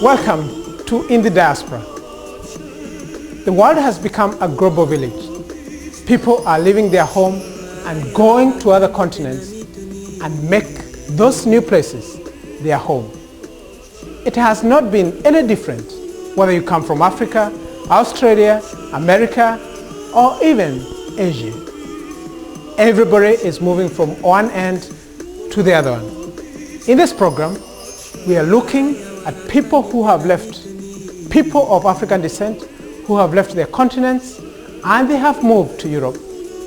Welcome to In the Diaspora. The world has become a global village. People are leaving their home and going to other continents and make those new places their home. It has not been any different whether you come from Africa, Australia, America, or even Asia. Everybody is moving from one end to the other one. In this program, we are looking at people who have left, people of African descent who have left their continents and they have moved to Europe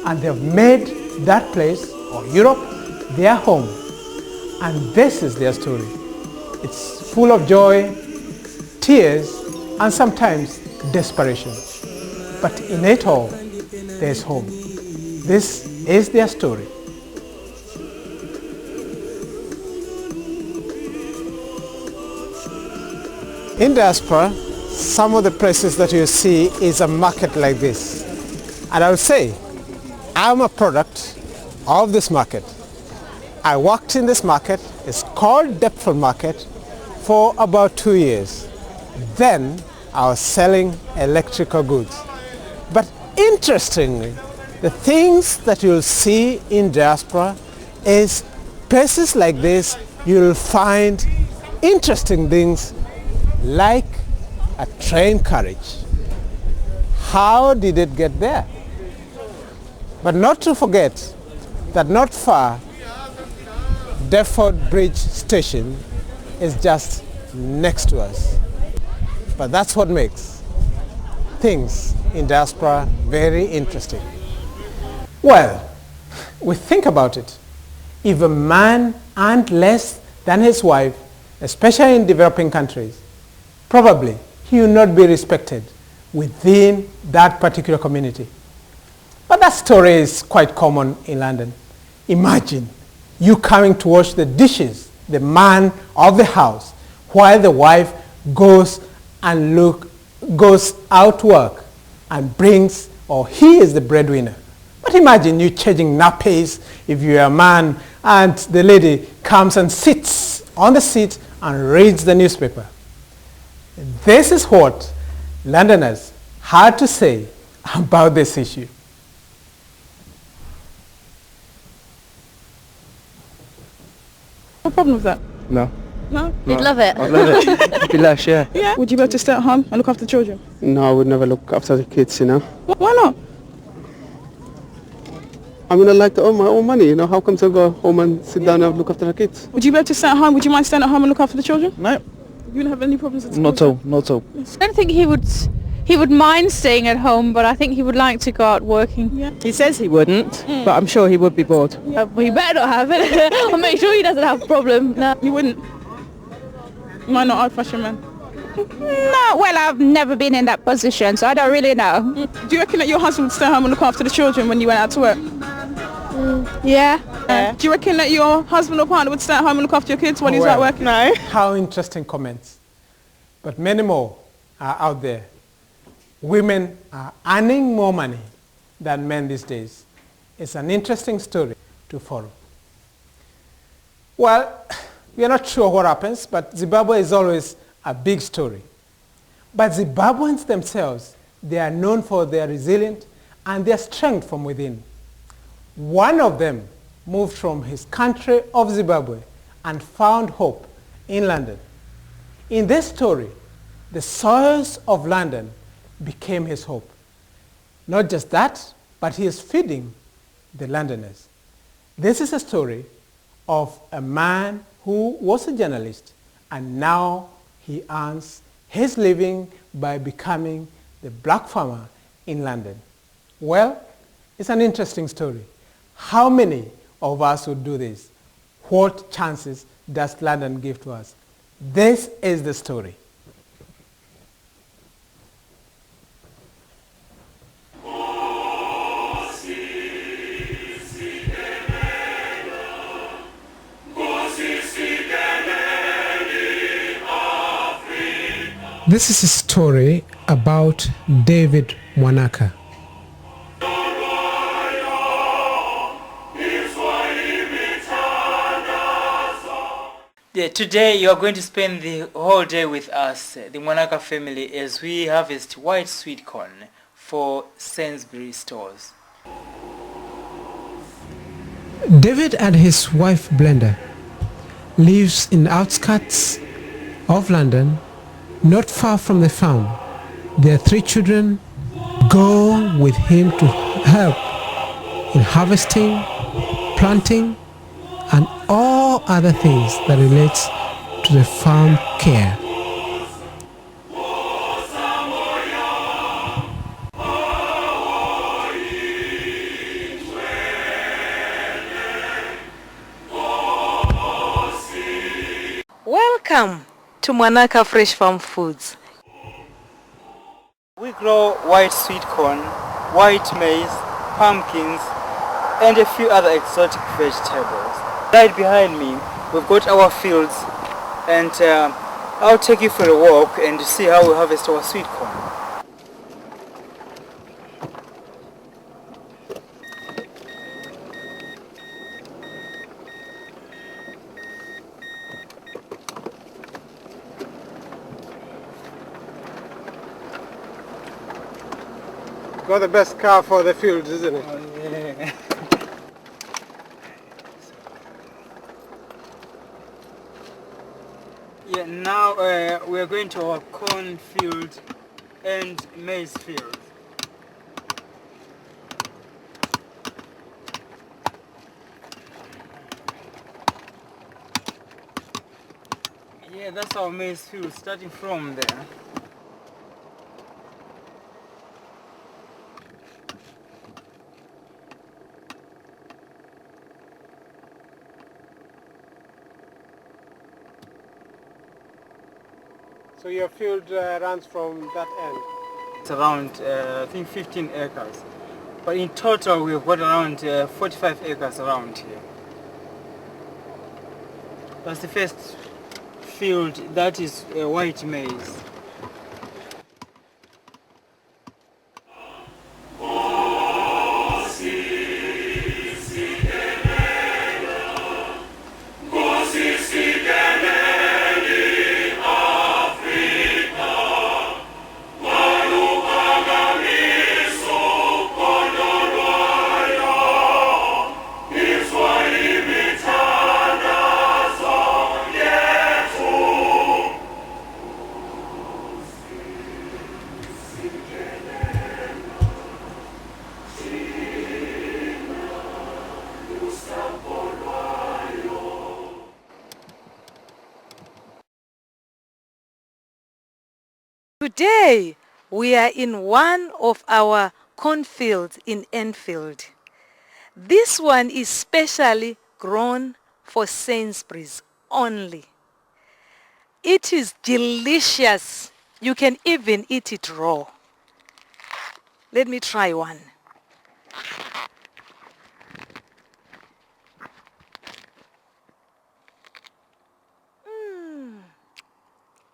and they have made that place or Europe their home. And this is their story. It's full of joy, tears, and sometimes desperation. But in it all, there's hope. This is their story. In diaspora, some of the places that you see is a market like this. And I would say, I'm a product of this market. I worked in this market, it's called Deptford Market, for about 2 years. Then I was selling electrical goods. But interestingly, the things that you'll see in diaspora is places like this, you'll find interesting things like a train carriage. How did it get there? But not to forget that not far, Deptford Bridge Station is just next to us. But that's what makes things in diaspora very interesting. Well, we think about it. If a man earned less than his wife, especially in developing countries, probably he will not be respected within that particular community. But that story is quite common in London. Imagine you coming to wash the dishes, the man of the house, while the wife goes out to work and brings, or he is the breadwinner. But imagine you changing nappies if you're a man and the lady comes and sits on the seat and reads the newspaper. This is what Londoners had to say about this issue. No problem with that? No. No? You'd love it. I'd love it. It'd be lush, yeah. Yeah. Would you be able to stay at home and look after the children? No, I would never look after the kids, you know. Why not? I mean, I like to earn my own money, you know. How come to go home and sit down and look after the kids? Would you be able to stay at home? Would you mind staying at home and look after the children? No. You wouldn't have any problems at all? Not all, not all. I don't think he would mind staying at home, but I think he would like to go out working. Yeah. He says he wouldn't, but I'm sure he would be bored. Well, he better not have it. I'll make sure he doesn't have a problem. No. You wouldn't? Why not old-fashioned man? No, well, I've never been in that position, so I don't really know. Do you reckon that your husband would stay home and look after the children when you went out to work? Yeah. Do you reckon that your husband or partner would stay at home and look after your kids when he's out working? No. How interesting comments. But many more are out there. Women are earning more money than men these days. It's an interesting story to follow. Well, we are not sure what happens, but Zimbabwe is always a big story. But Zimbabweans themselves, they are known for their resilience and their strength from within. One of them moved from his country of Zimbabwe and found hope in London. In this story, the soils of London became his hope. Not just that, but he is feeding the Londoners. This is a story of a man who was a journalist and now he earns his living by becoming the black farmer in London. Well, it's an interesting story. How many of us would do this? What chances does London give to us? This is the story. This is a story about David Monaka. Today you are going to spend the whole day with us, the Monaka family, as we harvest white sweet corn for Sainsbury stores. David and his wife Blenda lives in the outskirts of London, not far from the farm. Their 3 children go with him to help in harvesting, planting, and all other things that relates to the farm care. Welcome to Monaka Fresh Farm Foods. We grow white sweet corn, white maize, pumpkins, and a few other exotic vegetables. Right behind me, we've got our fields, and I'll take you for a walk and see how we harvest our sweet corn. Got the best car for the fields, isn't it? Oh, yeah. Yeah, now we are going to our corn field and maize field. Yeah, that's our maize field, starting from there. So your field runs from that end? It's around, I think 15 acres. But in total, we've got around 45 acres around here. That's the first field, that is white maize. Today, we are in one of our cornfields in Enfield. This one is specially grown for Sainsbury's only. It is delicious. You can even eat it raw. Let me try one.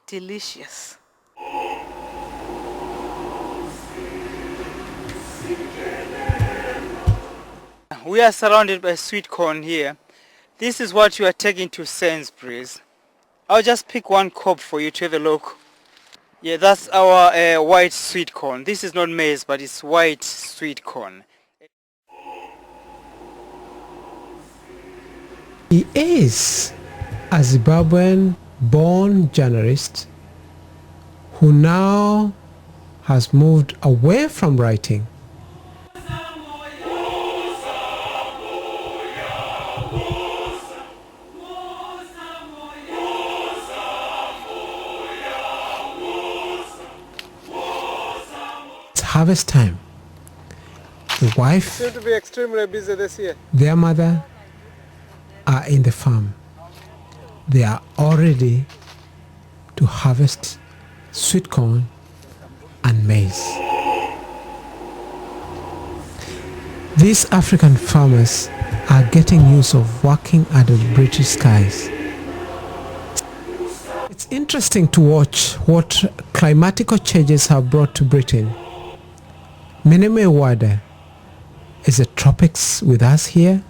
Delicious. We are surrounded by sweet corn here. This is what you are taking to Sainsbury's. I'll just pick one cob for you to have a look. Yeah, that's our white sweet corn. This is not maize, but it's white sweet corn. He is a Zimbabwean-born journalist who now has moved away from writing. It's harvest time. The wife, Seem to be extremely busy this year. their mother are in the farm. They are all ready to harvest sweet corn and maize. These African farmers are getting used of working under the British skies. It's interesting to watch what climatical changes have brought to Britain. Many may wonder, is the tropics with us here?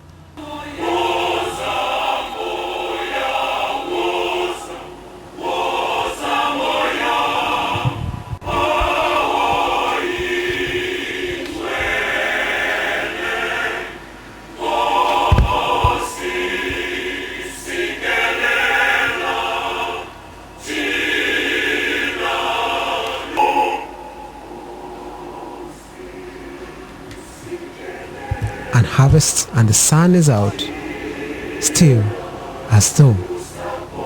and harvest and the sun is out, still as though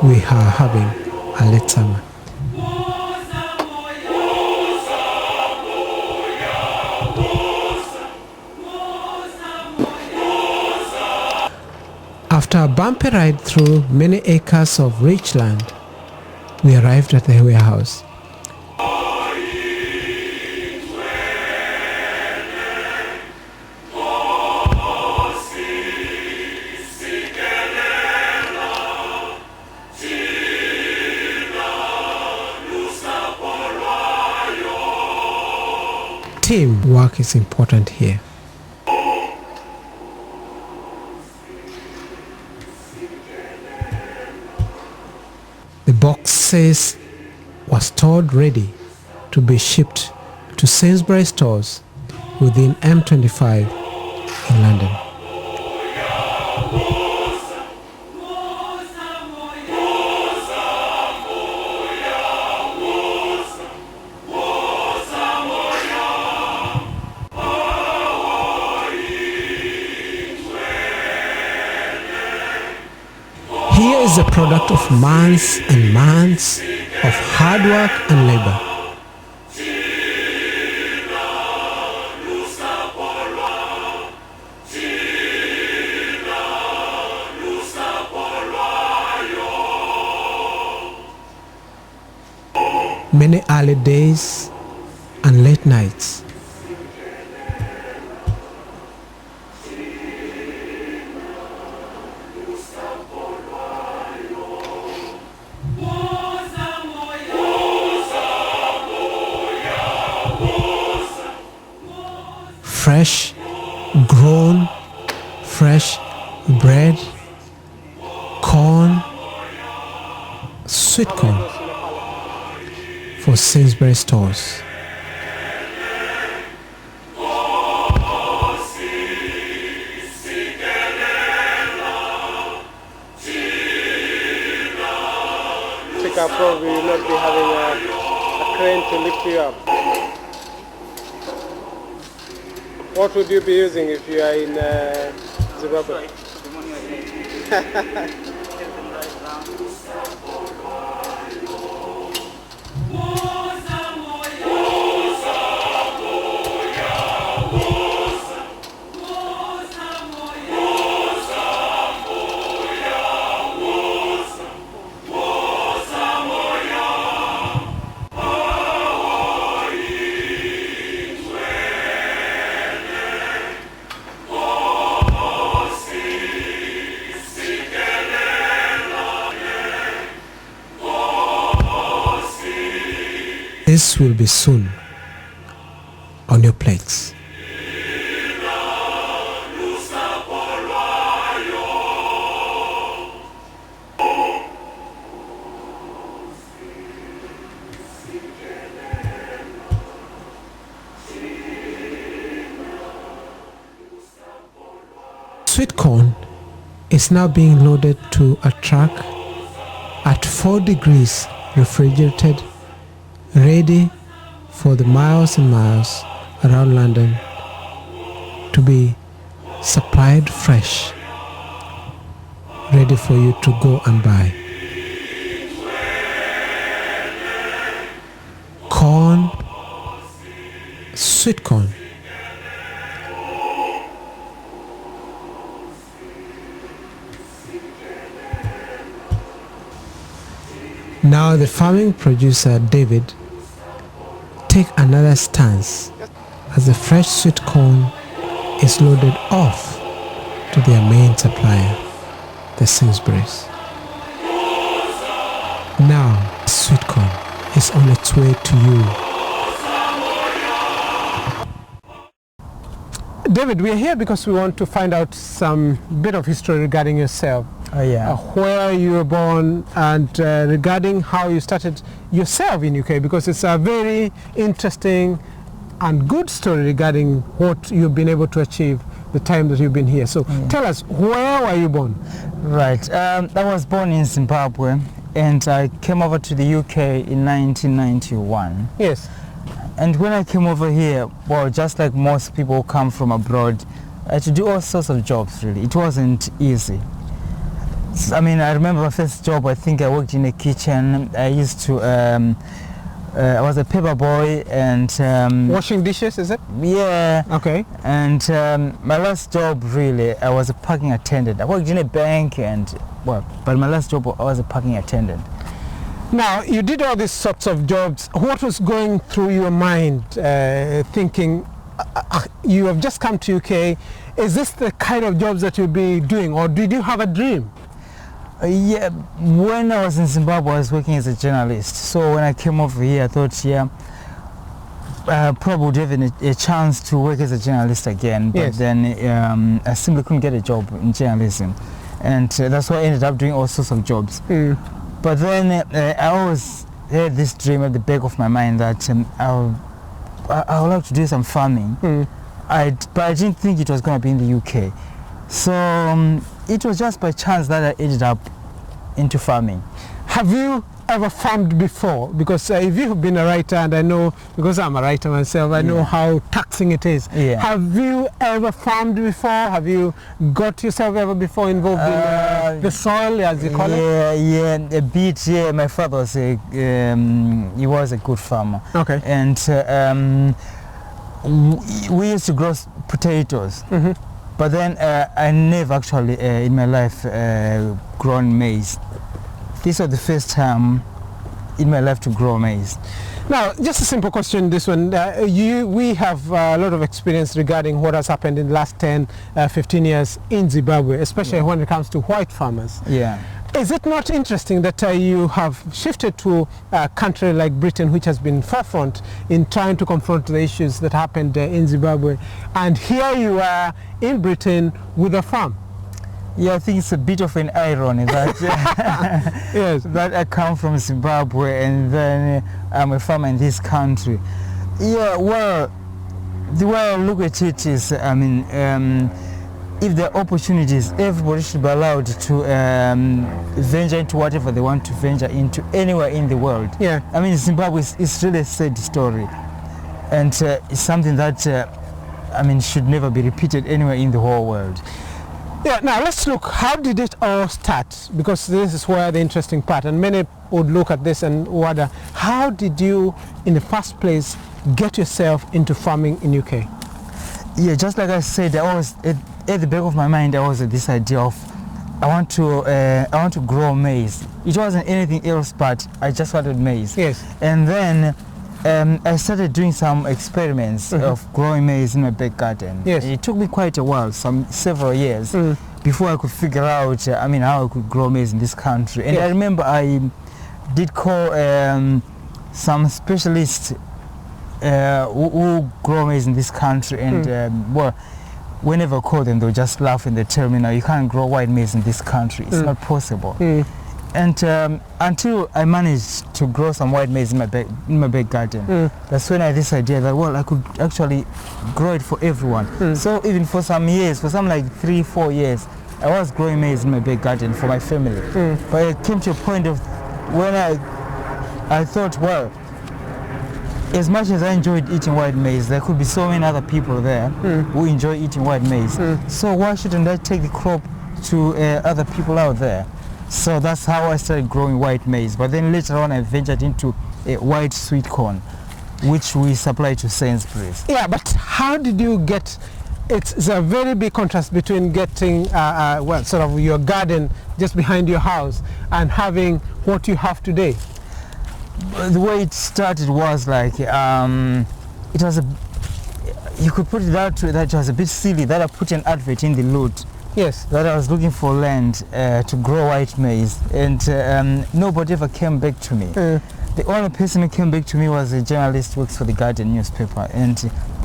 we are having a late summer. After a bumpy ride through many acres of rich land, we arrived at the warehouse. Teamwork is important here. The boxes were stored ready to be shipped to Sainsbury's stores within M25 in London. Here is the product of months and months of hard work and labor. Many early days and late nights. Fresh, grown, fresh bread, corn, sweet corn for Sainsbury's stores. Probably will not be having a crane to lift you up. What would you be using if you are in Zimbabwe? This will be soon on your plates. Sweet corn is now being loaded to a truck at 4 degrees refrigerated, ready for the miles and miles around London to be supplied fresh, ready for you to go and buy. Corn, sweet corn. Now the farming producer David take another stance as the fresh sweet corn is loaded off to their main supplier, the Sainsbury's. Now sweet corn is on its way to you. David, we are here because we want to find out some bit of history regarding yourself. Where you were born and regarding how you started yourself in UK, because it's a very interesting and good story regarding what you've been able to achieve the time that you've been here. So tell us, where were you born? Right, I was born in Zimbabwe and I came over to the UK in 1991. Yes. And when I came over here, well, just like most people come from abroad, to do all sorts of jobs. Really, it wasn't easy. I mean, I remember my first job. I think I worked in a kitchen. I used to. I was a paper boy and washing dishes, is it? Yeah. Okay. And my last job, really, I was a parking attendant. I worked in a bank, and well, but my last job I was a parking attendant. Now, you did all these sorts of jobs. What was going through your mind, thinking, you have just come to UK, is this the kind of jobs that you'll be doing, or did you have a dream? Yeah, when I was in Zimbabwe, I was working as a journalist. So when I came over here, I thought, yeah, I probably would have a chance to work as a journalist again. But yes. Then I simply couldn't get a job in journalism. And that's why I ended up doing all sorts of jobs. But then I always had this dream at the back of my mind that I would like to do some farming. But I didn't think it was going to be in the UK. So it was just by chance that I ended up into farming. Have you ever farmed before? Because if you have been a writer, and I know, because I'm a writer myself, I know how taxing it is. Yeah. Have you ever farmed before? Have you got yourself ever before involved in the soil, as you call it? Yeah, a bit. Yeah, my father was he was a good farmer. Okay. And we used to grow potatoes. But then I never actually in my life grown maize. This was the first time in my life to grow maize. Now, just a simple question, this one. We have a lot of experience regarding what has happened in the last 10, 15 years in Zimbabwe, especially when it comes to white farmers. Yeah. Is it not interesting that you have shifted to a country like Britain, which has been forefront in trying to confront the issues that happened in Zimbabwe, and here you are in Britain with a farm? Yeah, I think it's a bit of an irony that yes, that I come from Zimbabwe and then I'm a farmer in this country. Yeah, well, the way I look at it is, I mean, if there are opportunities, everybody should be allowed to venture into whatever they want to venture into anywhere in the world. Yeah. I mean, Zimbabwe is really a sad story, and it's something that I mean should never be repeated anywhere in the whole world. Yeah, now let's look, how did it all start? Because this is where the interesting part, and many would look at this and wonder, how did you, in the first place, get yourself into farming in UK? Yeah, just like I said, I was at the back of my mind, I was this idea of I want to grow maize. It wasn't anything else, but I just wanted maize. Yes. And then I started doing some experiments of growing maize in my back garden. Yes. It took me quite a while, several years, before I could figure out, I mean, how I could grow maize in this country. And Yes. I remember I did call some specialists who grow maize in this country, and well, whenever I call them, they'll just laugh and they tell me, no, you can't grow white maize in this country. It's not possible. And until I managed to grow some white maize in my back garden, that's when I had this idea that, well, I could actually grow it for everyone. So even for some years, for some like 3-4 years, I was growing maize in my back garden for my family. But it came to a point of when I thought, well, as much as I enjoyed eating white maize, there could be so many other people there who enjoy eating white maize. So why shouldn't I take the crop to other people out there? So that's how I started growing white maize. But then later on I ventured into white sweet corn, which we supply to Sainsbury's. Yeah, but how did you get, it's a very big contrast between getting well, sort of your garden just behind your house and having what you have today. The way it started was like, it was you could put it that way, that it was a bit silly that I put an advert in the Loot. Yes. That I was looking for land to grow white maize, and nobody ever came back to me. The only person who came back to me was a journalist who works for the Guardian newspaper, and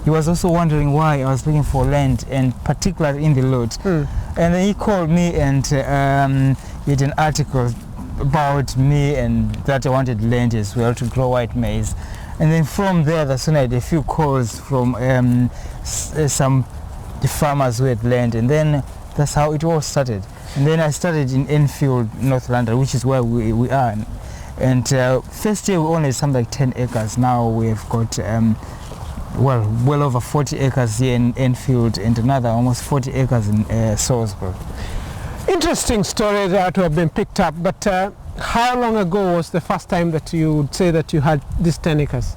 he was also wondering why I was looking for land, and particularly in the Loot. And then he called me and he had an article about me and that I wanted land as well to grow white maize. And then from there, that's when I had a few calls from some farmers who had land, and then that's how it all started. And then I started in Enfield, North London, which is where we are. And first year we only had something like 10 acres. Now we've got well over 40 acres here in Enfield and another almost 40 acres in Salisbury. Interesting story that to have been picked up, but how long ago was the first time that you would say that you had these 10 acres?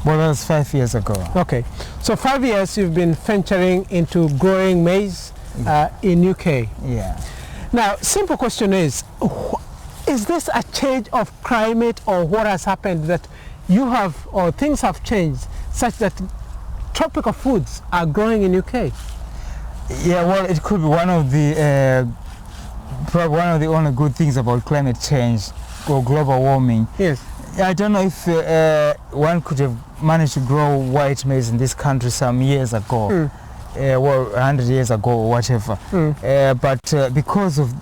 Well, that was 5 years ago. Okay, so 5 years you've been venturing into growing maize in UK. Yeah. Now, simple question is this a change of climate, or what has happened that you have, or things have changed such that tropical foods are growing in UK? Yeah, well, it could be one of the probably one of the only good things about climate change or global warming. Yes. I don't know if one could have managed to grow white maize in this country some years ago, well, 100 years ago or whatever. But because of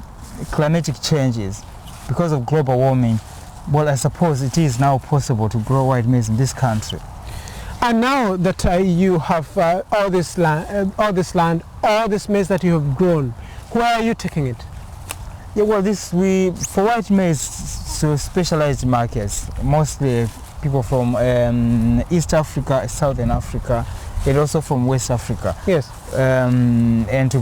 climatic changes, because of global warming, well, I suppose it is now possible to grow white maize in this country. And now that you have all this land, all this maize that you have grown, where are you taking it? Yeah, well, for white maize, to specialized markets, mostly people from East Africa, Southern Africa, and also from West Africa. Yes. And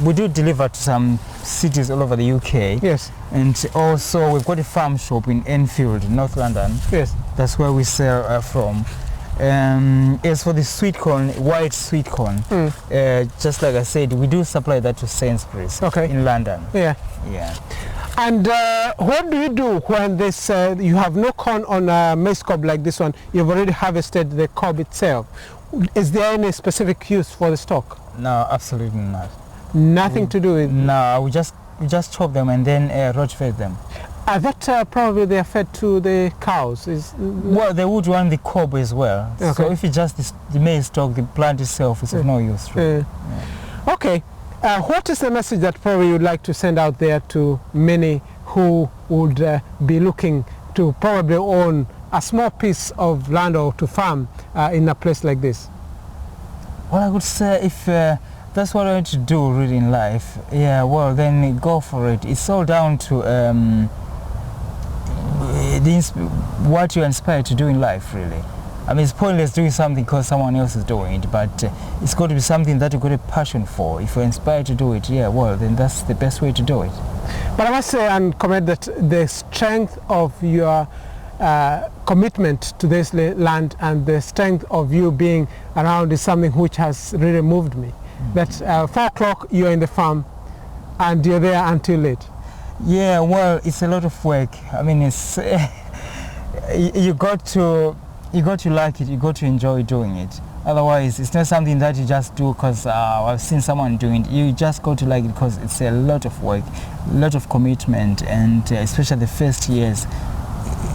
we do deliver to some cities all over the UK. Yes. And also we've got a farm shop in Enfield, North London. Yes. That's where we sell from. As for the sweet corn, white sweet corn, just like I said, we do supply that to Sainsbury's in London. Yeah. Yeah. And what do you do when this, you have no corn on a maize cob like this one, you've already harvested the cob itself? Is there any specific use for the stock? No, absolutely not. Nothing to do with? No, we just chop them and then roach fed them. I bet probably they are fed to the cows. Well, they would want the cob as well. Okay. So if it's just the maize stock, the plant itself is of no use. Really. Okay. What is the message that probably you would like to send out there to many who would be looking to probably own a small piece of land or to farm in a place like this? Well, I would say if that's what I want to do really in life, yeah, well, then go for it. It's all down to what you're inspired to do in life, really. I mean, it's pointless doing something because someone else is doing it, but it's got to be something that you've got a passion for. If you're inspired to do it, yeah, well, then that's the best way to do it. But I must say and comment that the strength of your commitment to this land and the strength of you being around is something which has really moved me. That 4 o'clock you're in the farm and you're there until late. Yeah, well, it's a lot of work. I mean, it's you got to like it, you got to enjoy doing it. Otherwise, it's not something that you just do because I've seen someone doing it. You just got to like it because it's a lot of work, a lot of commitment, and especially the first years,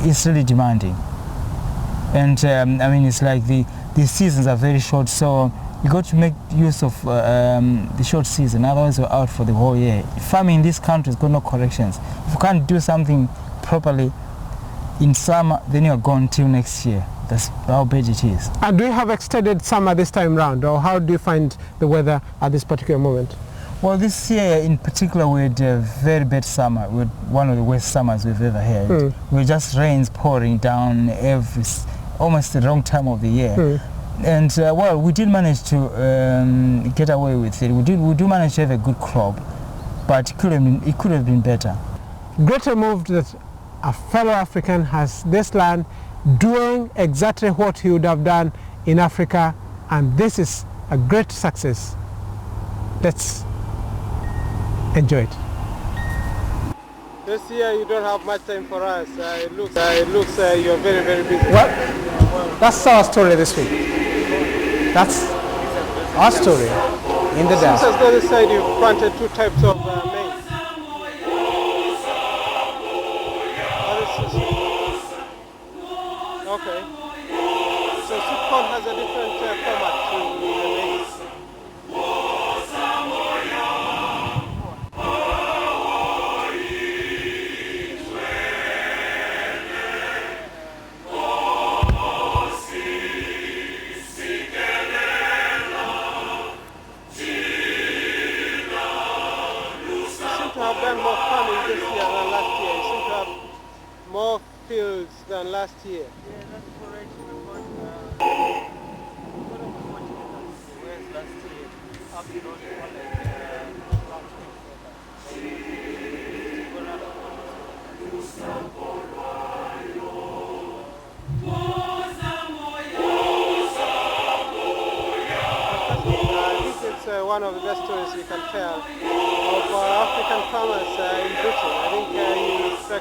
it's really demanding. And I mean, it's like the seasons are very short, so you got to make use of the short season. Otherwise, you're out for the whole year. Farming in this country has got no corrections. If you can't do something properly in summer, then you're gone till next year. That's how bad it is. And do you have extended summer this time round, or how do you find the weather at this particular moment? Well, this year in particular, we had a very bad summer. We had one of the worst summers we've ever had. We had just rains pouring down almost the wrong time of the year. And well, we did manage to get away with it. We do manage to have a good crop, but it could have been better. Greater moved that a fellow African has this land doing exactly what he would have done in Africa, and this is a great success. Let's enjoy it. This year you don't have much time for us. It looks you're very, very busy. Well, that's our story this week. That's our story in the dance. Since the other side you planted 2 types of maize. Okay. So sweet corn has a different format to the maize. More fields than last year. Yeah, that's correct. One of the best stories you can tell of African farmers in Britain. I think you